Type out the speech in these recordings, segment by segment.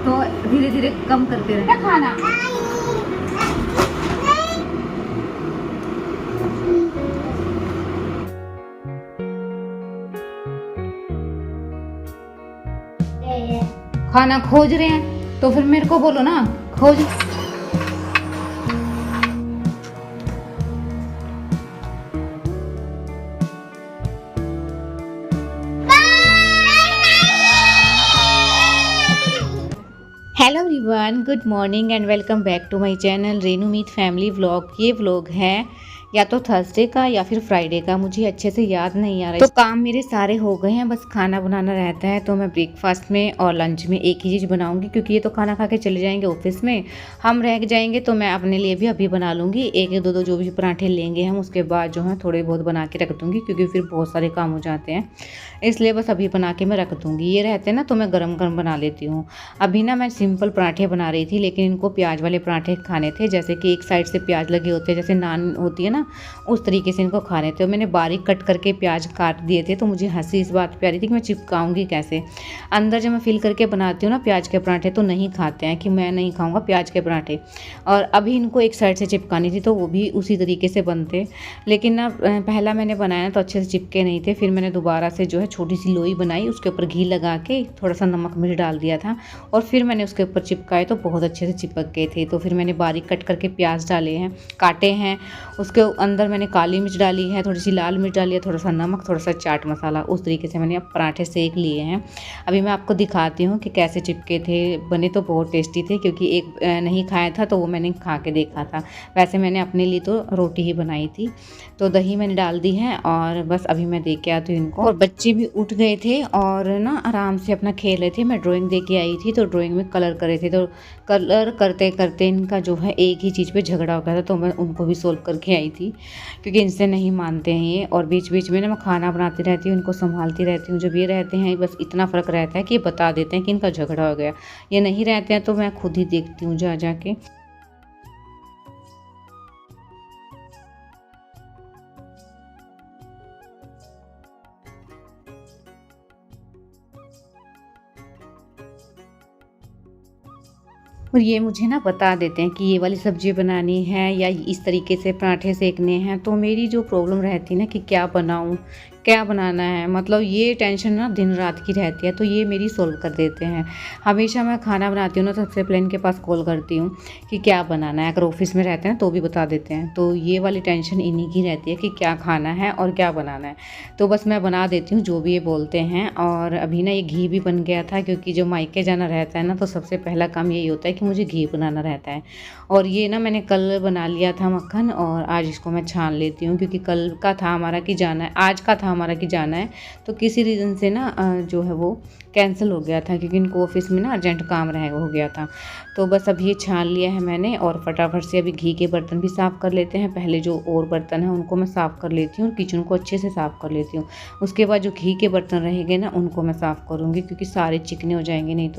तो धीरे धीरे कम करते रहना खाना। खाना खोज रहे हैं तो फिर मेरे को बोलो ना, खोज। Hello everyone, good morning and welcome back to my channel Renu Meet family vlog. ये व्लॉग है या तो थर्सडे का या फिर फ्राइडे का, मुझे अच्छे से याद नहीं आ रहा है। तो काम मेरे सारे हो गए हैं, बस खाना बनाना रहता है। तो मैं ब्रेकफास्ट में और लंच में एक ही चीज़ बनाऊंगी, क्योंकि ये तो खाना खा के चले जाएंगे ऑफिस में, हम रह जाएंगे। तो मैं अपने लिए भी अभी बना लूँगी, एक एक दो जो भी पराठे लेंगे हम, उसके बाद जो है थोड़े बहुत बना के रख दूँगी, क्योंकि फिर बहुत सारे काम हो जाते हैं, इसलिए बस अभी बना के मैं रख दूँगी। ये रहते हैं ना, तो मैं गरम गरम बना लेती हूँ। अभी ना मैं सिंपल पराठे बना रही थी, लेकिन इनको प्याज वाले पराठे खाने थे, जैसे कि एक साइड से प्याज लगे होते हैं, जैसे नान होती है ना, उस तरीके से इनको खाने थे। मैंने बारीक कट करके प्याज काट दिए थे, तो मुझे हंसी इस बात पे आ रही थी कि मैं चिपकाऊंगी कैसे। अंदर जब मैं फिल करके बनाती हूँ ना प्याज के पराठे, तो नहीं खाते हैं कि मैं नहीं खाऊंगा प्याज के पराठे। और अभी इनको एक साइड से चिपकानी थी, तो वो भी उसी तरीके से बनते। लेकिन ना पहला मैंने बनाया तो अच्छे से चिपके नहीं थे, फिर मैंने दोबारा से जो है छोटी सी लोई बनाई, उसके ऊपर घी लगा के थोड़ा सा नमक मिर्च डाल दिया था, और फिर मैंने उसके ऊपर चिपकाए, तो बहुत अच्छे से चिपक गए थे। तो फिर मैंने बारीक कट करके प्याज डाले हैं, काटे हैं, उसके अंदर मैंने काली मिर्च डाली है, थोड़ी सी लाल मिर्च डाली है, थोड़ा सा नमक, थोड़ा सा चाट मसाला, उस तरीके से मैंने अब पराठे सेक लिए हैं। अभी मैं आपको दिखाती हूँ कि कैसे चिपके थे। बने तो बहुत टेस्टी थे, क्योंकि एक नहीं खाया था तो वो मैंने खा के देखा था। वैसे मैंने अपने लिए तो रोटी ही बनाई थी। तो दही मैंने डाल दी है, और बस अभी मैं दे के आती हूँ इनको। और बच्चे भी उठ गए थे और ना आराम से अपना खेल रहे थे। मैं ड्राइंग दे के आई थी, तो ड्राइंग में कलर करे थे, तो कलर करते करते इनका जो है एक ही चीज़ पे झगड़ा हो गया था, तो मैं उनको भी सोल्व करके आई थी, क्योंकि इनसे नहीं मानते हैं ये। और बीच बीच में ना मैं खाना बनाती रहती हूँ, इनको संभालती रहती हूँ। जब ये रहते हैं, बस इतना फ़र्क रहता है कि ये बता देते हैं कि इनका झगड़ा हो गया। ये नहीं रहते हैं तो मैं खुद ही देखती हूँ जा के। और ये मुझे ना बता देते हैं कि ये वाली सब्ज़ी बनानी है या इस तरीके से पराठे सेकने हैं। तो मेरी जो प्रॉब्लम रहती है ना कि क्या बनाऊँ, क्या बनाना है, मतलब ये टेंशन ना दिन रात की रहती है, तो ये मेरी सोल्व कर देते हैं। हमेशा मैं खाना बनाती हूँ ना, तो सबसे पहले इनके पास कॉल करती हूँ कि क्या बनाना है। अगर ऑफिस में रहते हैं तो भी बता देते हैं। तो ये वाली टेंशन इन्हीं की रहती है कि क्या खाना है और क्या बनाना है। तो बस मैं बना देती हूँ जो भी ये बोलते हैं। और अभी ना ये घी भी बन गया था, क्योंकि जो मायके जाना रहता है ना, तो सबसे पहला काम यही होता है कि मुझे घी बनाना रहता है। और ये ना मैंने कल बना लिया था मक्खन, और आज इसको मैं छान लेती हूँ, क्योंकि कल का था हमारा कि जाना है, आज का था हमारा कि जाना है, तो किसी रीज़न से ना जो है वो कैंसिल हो गया था, क्योंकि इनको ऑफिस में ना अर्जेंट काम हो गया था। तो बस अब ये छान लिया है मैंने, और फटाफट से अभी घी के बर्तन भी साफ़ कर लेते हैं। पहले जो और बर्तन हैं उनको मैं साफ़ कर लेती हूँ, किचन को अच्छे से साफ़ कर लेती हूँ। उसके बाद जो घी के बर्तन रहेंगे ना, उनको मैं साफ़ करूँगी, क्योंकि सारे चिकने हो जाएंगे नहीं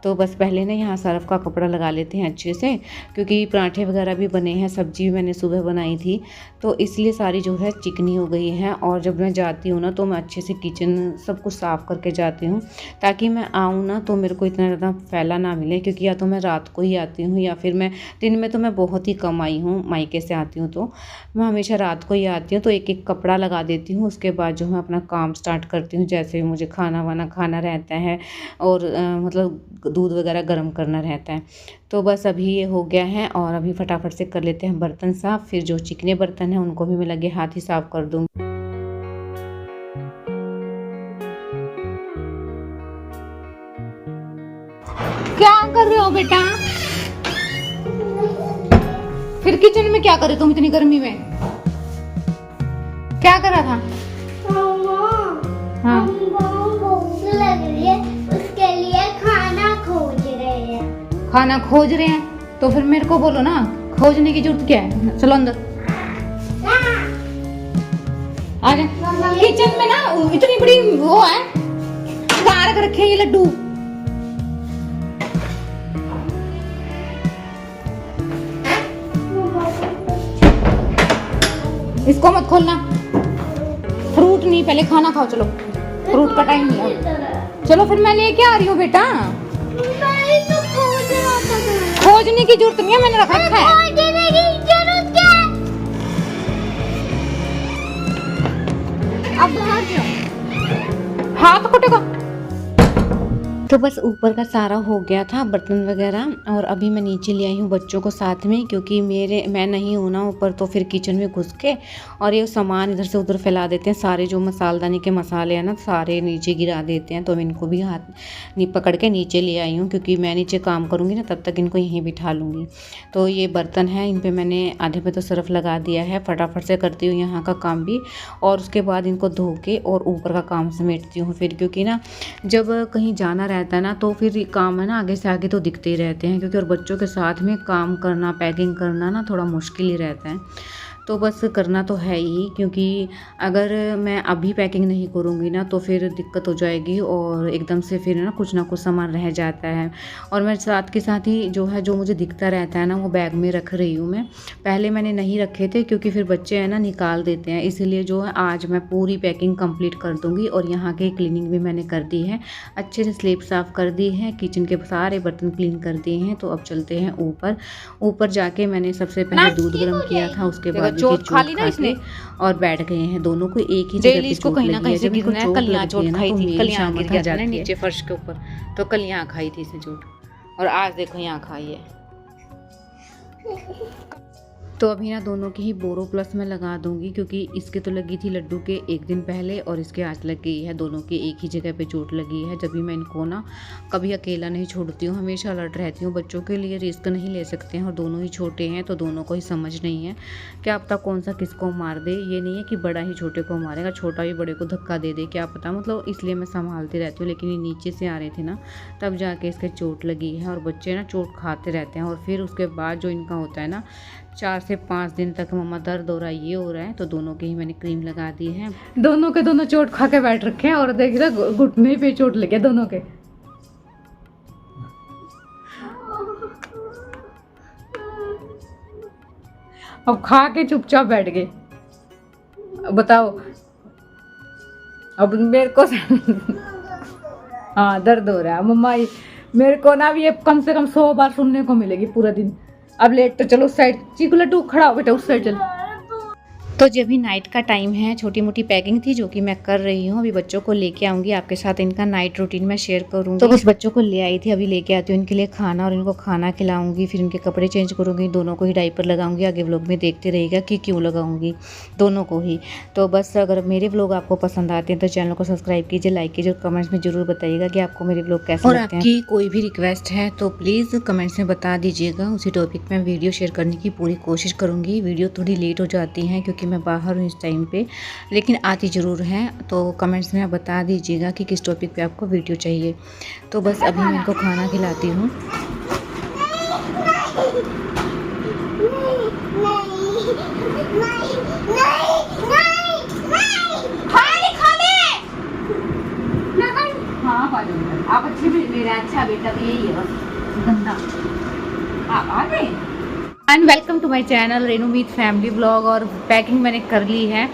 तो बस पहले ना यहाँ सर्फ का कपड़ा लगा लेते हैं अच्छे से, क्योंकि पराठे वगैरह भी बने हैं, सब्जी भी मैंने सुबह बनाई थी, तो इसलिए सारी जो है चिकनी हो गई है। और जब मैं जाती हूँ ना, तो मैं अच्छे से किचन सब कुछ साफ़ करके जाती हूँ, ताकि मैं आऊँ ना तो मेरे को इतना ज़्यादा फैला ना मिले। क्योंकि या तो मैं रात को ही आती हूँ, या फिर मैं दिन में तो मैं बहुत ही कम आई हूँ, मायके से आती हूँ तो मैं हमेशा रात को ही आती हूँ। तो एक एक कपड़ा लगा देती हूँ, उसके बाद जो मैं अपना काम स्टार्ट करती हूँ। जैसे मुझे खाना वाना खाना रहता है, और मतलब दूध वगैरह गर्म करना रहता है। तो बस अभी ये हो गया है, और अभी फटाफट से कर लेते हैं बर्तन साफ़। फिर जो चिकने बर्तन हैं उनको भी मैं लगे हाथ ही साफ़ कर दूँगी। क्या कर रहे हो बेटा? फिर किचन में क्या कर रहे तुम इतनी गर्मी में? क्या कर रहा था? हाँ, भूख लग रही है, उसके लिए खाना खोज रहे हैं। खाना खोज रहे हैं तो फिर मेरे को बोलो ना, खोजने की जरूरत क्या है? चलो अंदर आ जा। किचन में ना इतनी बड़ी वो है, कार कर रखे ये लड्डू। इसको मत खोलना, फ्रूट नहीं, पहले खाना खाओ। चलो फ्रूट का टाइम नहीं है। चलो फिर मैं लेके आ रही हूँ बेटा। खोलने की जरूरत नहीं है, मैंने रखा है। अब भाग जाओ। हाथ कुटेगा। तो बस ऊपर का सारा हो गया था बर्तन वगैरह, और अभी मैं नीचे ले आई हूँ बच्चों को साथ में, क्योंकि मैं नहीं हूँ ना ऊपर, तो फिर किचन में घुस के और ये सामान इधर से उधर फैला देते हैं। सारे जो मसालदानी के मसाले हैं ना सारे नीचे गिरा देते हैं, तो मैं इनको भी हाथ पकड़ के नीचे ले आई हूँ, क्योंकि मैं नीचे काम करूँगी ना तब तक इनको यहीं बिठा लूँगी। तो ये बर्तन है, इन पर मैंने आधे पे तो सर्फ लगा दिया है। फटाफट से करती हूँ यहाँ का काम भी, और उसके बाद इनको धो के और ऊपर का काम समेटती हूँ फिर, क्योंकि ना जब कहीं जाना रहता है ना तो फिर काम है ना आगे से आगे तो दिखते ही रहते हैं, क्योंकि और बच्चों के साथ में काम करना, पैकिंग करना ना थोड़ा मुश्किल ही रहता है। तो बस करना तो है ही, क्योंकि अगर मैं अभी पैकिंग नहीं करूँगी ना तो फिर दिक्कत हो जाएगी, और एकदम से फिर ना कुछ सामान रह जाता है। और मैं साथ के साथ ही जो मुझे दिखता रहता है ना वो बैग में रख रही हूँ मैं। पहले मैंने नहीं रखे थे, क्योंकि फिर बच्चे हैं ना निकाल देते हैं, इसीलिए जो है आज मैं पूरी पैकिंग कंप्लीट कर दूँगी। और यहाँ की क्लीनिंग भी मैंने कर दी है, अच्छे से स्लेब साफ़ कर दी है, किचन के सारे बर्तन क्लीन कर दिए हैं। तो अब चलते हैं ऊपर जाके मैंने सबसे पहले दूध गर्म किया था, उसके बाद चोट खा ली ना इसने, और बैठ गए हैं दोनों को एक ही जगह पे। इसको कहीं ना कहीं से गिरना है, कल यहाँ चोट खाई थी, कल यहाँ गिर गया था ना नीचे फर्श के ऊपर, तो कल यहाँ खाई थी इसने चोट, और आज देखो यहाँ खाई है। तो अभी ना दोनों की ही बोरो प्लस में लगा दूंगी, क्योंकि इसके तो लगी थी लड्डू के एक दिन पहले, और इसके आज लग गई है। दोनों की एक ही जगह पे चोट लगी है। जब भी मैं इनको ना कभी अकेला नहीं छोड़ती हूँ, हमेशा अलर्ट रहती हूँ। बच्चों के लिए रिस्क नहीं ले सकते हैं, और दोनों ही छोटे हैं तो दोनों को ही समझ नहीं है क्या पता कौन सा किसको मार दे। ये नहीं है कि बड़ा ही छोटे को मारेगा, छोटा भी बड़े को धक्का दे दे, क्या पता, मतलब इसलिए मैं संभालती रहती हूँ। लेकिन ये नीचे से आ रहे थे ना तब जाके इसके चोट लगी है, और बच्चे ना चोट खाते रहते हैं। और फिर उसके बाद जो इनका होता है ना 4 से 5 दिन तक मम्मा दर्द हो रहा है, ये हो रहा है, तो दोनों की ही मैंने क्रीम लगा दी है। दोनों के दोनों चोट खा के बैठ रखे हैं, और देख रहे घुटने पे चोट लगे दोनों के। अब खा के चुपचाप बैठ गए। बताओ अब मेरे को हाँ दर्द हो रहा है मम्मा, मेरे को ना भी ये कम से कम 100 बार सुनने को मिलेगी पूरा दिन। अब लेट तो चलो उस साइड, चीकू लड्डू खड़ा हो बेटा उस साइड चल। तो जब भी नाइट का टाइम है, छोटी मोटी पैकिंग थी जो कि मैं कर रही हूँ। अभी बच्चों को लेके आऊँगी, आपके साथ इनका नाइट रूटीन मैं शेयर करूँगी। तो बस बच्चों को ले आई थी, अभी लेके आती हूँ इनके लिए खाना, और इनको खाना खिलाऊंगी, फिर इनके कपड़े चेंज करूँगी, दोनों को ही डाइपर लगाऊंगी। आगे व्लॉग में देखते रहिएगा कि क्यों लगाऊंगी दोनों को ही। तो बस अगर मेरे व्लॉग आपको पसंद आते हैं तो चैनल को सब्सक्राइब कीजिए, लाइक कीजिए, कमेंट्स में जरूर बताइएगा कि आपको मेरे व्लॉग कैसे लगते हैं। आपकी कोई भी रिक्वेस्ट है तो प्लीज़ कमेंट्स में बता दीजिएगा, उसी टॉपिक में वीडियो शेयर करने की पूरी कोशिश करूँगी। वीडियो थोड़ी लेट हो जाती है क्योंकि मैं बाहर हूँ इस टाइम पे, लेकिन आती ज़रूर है। तो कमेंट्स में बता दीजिएगा कि किस टॉपिक पे आपको वीडियो चाहिए। तो बस अभी मैं इनको खाना खिलाती हूँ। आप अच्छे मेरा अच्छा बेटा तो यही है बस गंदा। आप आ गए and welcome to my channel Renu Meet family vlog. और पैकिंग मैंने कर ली है,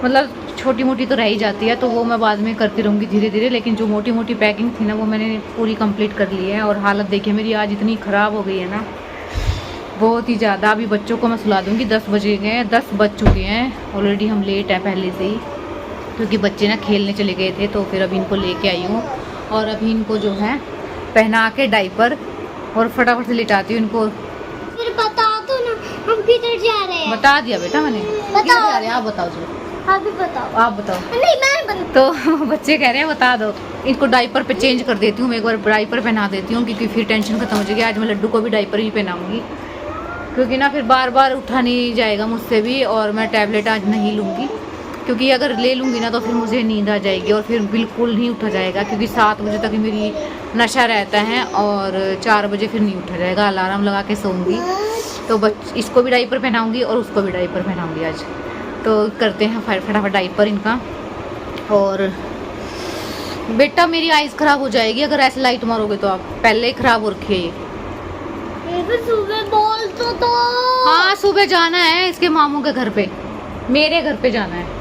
मतलब छोटी मोटी तो रह ही जाती है तो वो मैं बाद में करती रहूँगी धीरे धीरे, लेकिन जो मोटी मोटी पैकिंग थी ना वो मैंने पूरी कंप्लीट कर ली है। और हालत देखिए मेरी आज इतनी ख़राब हो गई है ना, बहुत ही ज़्यादा। अभी बच्चों को मैं सुला दूँगी, 10 बजे गए, 10 बज चुके हैं ऑलरेडी, हम लेट है पहले से ही, क्योंकि बच्चे ना खेलने चले गए थे। तो फिर अभी इनको लेके आई हूँ, और अभी इनको जो है पहना के डाइपर और फटाफट से लिटाती हूँ इनको। फिर बता दो ना हम किधर जा रहे हैं। बता दिया बेटा मैंने, बताओ। किधर जा रहे हैं आप बताओ जो। आप भी बताओ। आप बताओ। नहीं मैं तो बच्चे कह रहे हैं बता दो, इनको डाइपर पे चेंज कर देती हूँ, मैं एक बार डाइपर पहना देती हूँ, क्योंकि फिर टेंशन खत्म हो जाएगी। आज मैं लड्डू को भी डाइपर ही पहनाऊंगी, क्योंकि ना फिर बार बार उठा नहीं जाएगा मुझसे भी, और मैं टैबलेट आज नहीं लूँगी, क्योंकि अगर ले लूँगी ना तो फिर मुझे नींद आ जाएगी और फिर बिल्कुल नहीं उठा जाएगा, क्योंकि 7 बजे तक मेरी नशा रहता है और 4 बजे फिर नहीं उठा जाएगा। अलार्म लगा के सोऊंगी। तो इसको भी डाइपर पहनाऊंगी और उसको भी डाइपर पहनाऊंगी आज। तो करते हैं फटाफट डाइपर इनका। और बेटा मेरी आइज़ ख़राब हो जाएगी अगर ऐसे लाइट मारोगे तो, आप पहले ही ख़राब हो रखी है ये। सुबह बोल तो हाँ सुबह जाना है इसके मामू के घर पे, मेरे घर पे जाना है।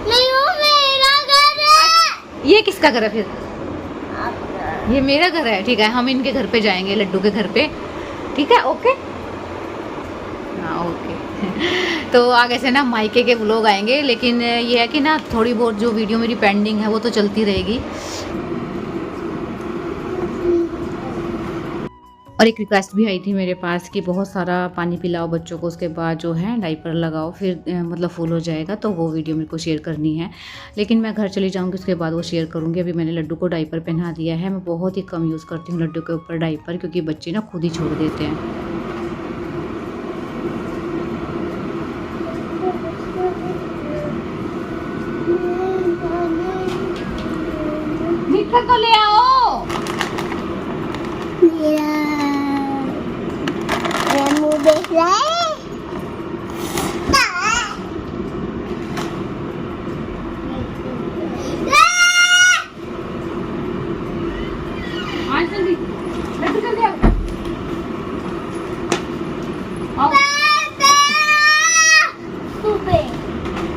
नहीं वो मेरा घर है। ये किसका घर है फिर? ये मेरा घर है, ठीक है। हम इनके घर पे जाएंगे, लड्डू के घर पे। ठीक है, ओके। हाँ ओके। तो आगे से ना मायके के व्लॉग आएंगे, लेकिन ये है कि ना थोड़ी बहुत जो वीडियो मेरी पेंडिंग है वो तो चलती रहेगी। और एक रिक्वेस्ट भी आई थी मेरे पास कि बहुत सारा पानी पिलाओ बच्चों को, उसके बाद जो है डाइपर लगाओ, फिर मतलब फुल हो जाएगा। तो वो वीडियो मेरे को शेयर करनी है, लेकिन मैं घर चली जाऊंगी उसके बाद वो शेयर करूंगी। अभी मैंने लड्डू को डाइपर पहना दिया है। मैं बहुत ही कम यूज़ करती हूँ लड्डू के ऊपर डाइपर, क्योंकि बच्चे ना खुद ही छोड़ देते हैं। तो ले आओ। मेरा मुंह देख रहा है।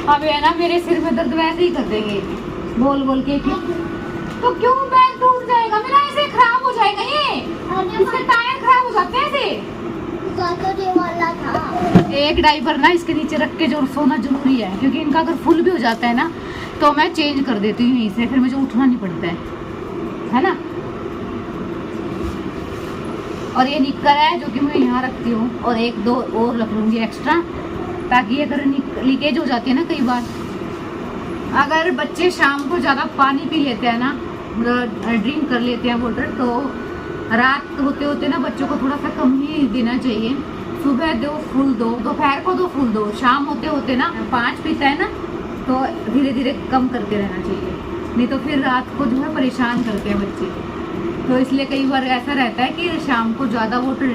अब है ना मेरे सिर में दर्द वैसे ही कर देंगे बोल बोल के। क्यों? तो क्यों बैग टूट जाएगा मेरा, ऐसे खराब हो जाएगा ये। इसके टायर खराब हो जाते हैं ऐसे। वाला था। एक डाइपर ना इसके नीचे रख के जो सोना जरूरी है, क्योंकि इनका अगर फुल भी हो जाता है ना तो मैं चेंज कर देती हूँ इसे, फिर मुझे उठना नहीं पड़ता है ना। और ये निक्कर है जो कि मैं यहाँ रखती हूँ, और एक दो और रख लूँगी एक्स्ट्रा, ताकि अगर लीकेज हो जाती है ना कई बार। अगर बच्चे शाम को ज़्यादा पानी पी लेते हैं ना, ड्रिंक कर लेते हैं वाटर, तो रात होते होते ना बच्चों को थोड़ा सा कम ही देना चाहिए। सुबह दो फुल दो, दोपहर को दो फुल दो, शाम होते होते ना 5 पीता है ना तो धीरे धीरे कम करते रहना चाहिए, नहीं तो फिर रात को जो है परेशान करते हैं बच्चे। तो इसलिए कई बार ऐसा रहता है कि शाम को ज़्यादा वाटर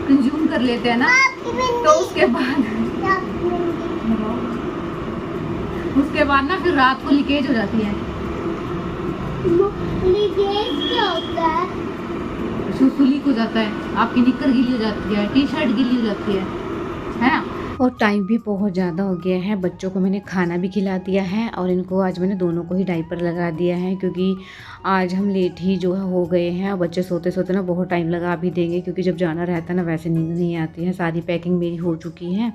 कंज्यूम कर लेते हैं ना, तो उसके बाद ना फिर रात को लीकेज हो जाती है। लीकेज क्या होता है? सुसु लीक हो जाता है, आपकी निक्कर गीली हो जाती है, टी शर्ट गीली हो जाती है ना। और टाइम भी बहुत ज़्यादा हो गया है, बच्चों को मैंने खाना भी खिला दिया है, और इनको आज मैंने दोनों को ही डाइपर लगा दिया है, क्योंकि आज हम लेट ही जो है हो गए हैं। और बच्चे सोते सोते ना बहुत टाइम लगा भी देंगे, क्योंकि जब जाना रहता है ना वैसे नींद नहीं आती है। सारी पैकिंग मेरी हो चुकी है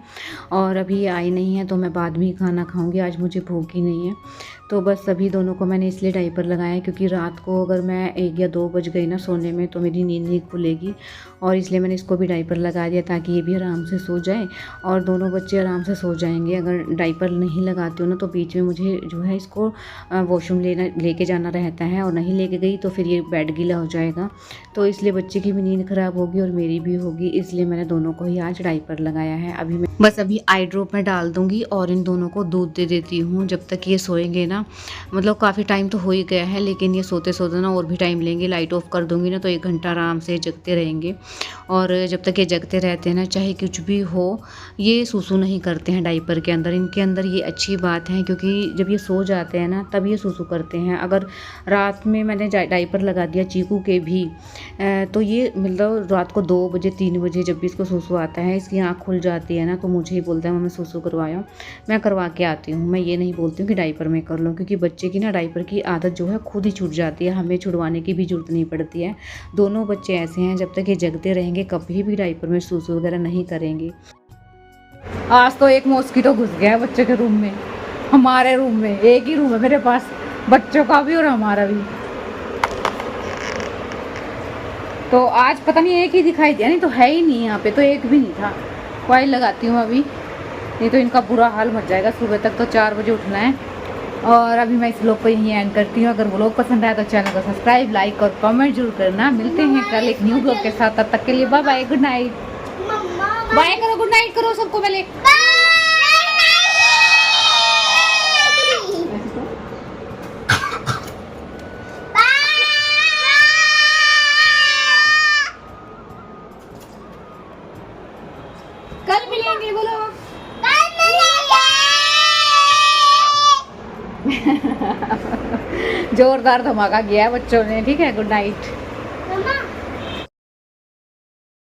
और अभी आई नहीं है, तो मैं बाद में ही खाना खाऊंगी, आज मुझे भूख ही नहीं है। तो बस सभी दोनों को मैंने इसलिए डाइपर लगाया, क्योंकि रात को अगर मैं 1 या 2 बज गई ना सोने में तो मेरी नींद नहीं खुलेगी, और इसलिए मैंने इसको भी डाइपर लगा दिया ताकि ये भी आराम से सो जाए और दोनों बच्चे आराम से सो जाएंगे। अगर डाइपर नहीं लगाती हूँ ना तो बीच में मुझे जो है इसको वॉशरूम लेके जाना रहता है, और नहीं लेके गई तो फिर ये बेड गीला हो जाएगा, तो इसलिए बच्चे की भी नींद ख़राब होगी और मेरी भी होगी, इसलिए मैंने दोनों को ही आज डाइपर लगाया है। अभी मैं बस अभी आई ड्रॉप में डाल दूँगी और इन दोनों को दूध दे देती हूँ जब तक ये सोएंगे ना। मतलब काफ़ी टाइम तो हो ही गया है, लेकिन ये सोते सोते ना और भी टाइम लेंगे। लाइट ऑफ कर दूँगी ना तो 1 घंटा आराम से जगते रहेंगे, और जब तक ये जगते रहते हैं ना चाहे कुछ भी हो ये सूसू नहीं करते हैं डाइपर के अंदर। इनके अंदर ये अच्छी बात है, क्योंकि जब ये सो जाते हैं ना तब ये सूसू करते हैं। अगर रात में मैंने डाइपर लगा दिया चीकू के भी तो ये मतलब रात को 2 बजे 3 बजे जब भी इसको सूसू आता है, इसकी आँख खुल जाती है ना तो मुझे ही बोलता है मम्मी सूसू करवाया, मैं करवा के आती हूँ। मैं ये नहीं बोलती हूँ कि डाइपर में कर लो, क्योंकि बच्चे की ना डाइपर की आदत जो है खुद ही छूट जाती है, हमें छुड़वाने की भी जरूरत नहीं पड़ती है। दोनों बच्चे ऐसे हैं जब तक ये जगते रहेंगे कभी भी डाइपर में सूसू वगैरह नहीं करेंगे। आज तो एक मॉस्किटो घुस गया है बच्चों के रूम में, हमारे रूम में। एक ही रूम है मेरे पास, बच्चों का भी और हमारा भी। तो आज पता नहीं एक ही दिखाई दिया, नहीं तो है ही नहीं यहाँ पे, तो एक भी नहीं था। कॉइल लगाती हूँ अभी, नहीं तो इनका बुरा हाल मच जाएगा। सुबह तक तो 4 बजे उठना है। और अभी मैं इस व्लॉग को यहीं एंड करती हूँ। अगर व्लॉग पसंद आया तो चैनल को सब्सक्राइब, लाइक और कमेंट जरूर करना। मिलते हैं कल एक न्यू व्लॉग के साथ, तब तक के लिए bye bye, good night. Bye करो, गुड नाइट करो सबको पहले। कल मिलेंगे बोलो। जोरदार धमाका किया है बच्चों ने, ठीक है। Good night.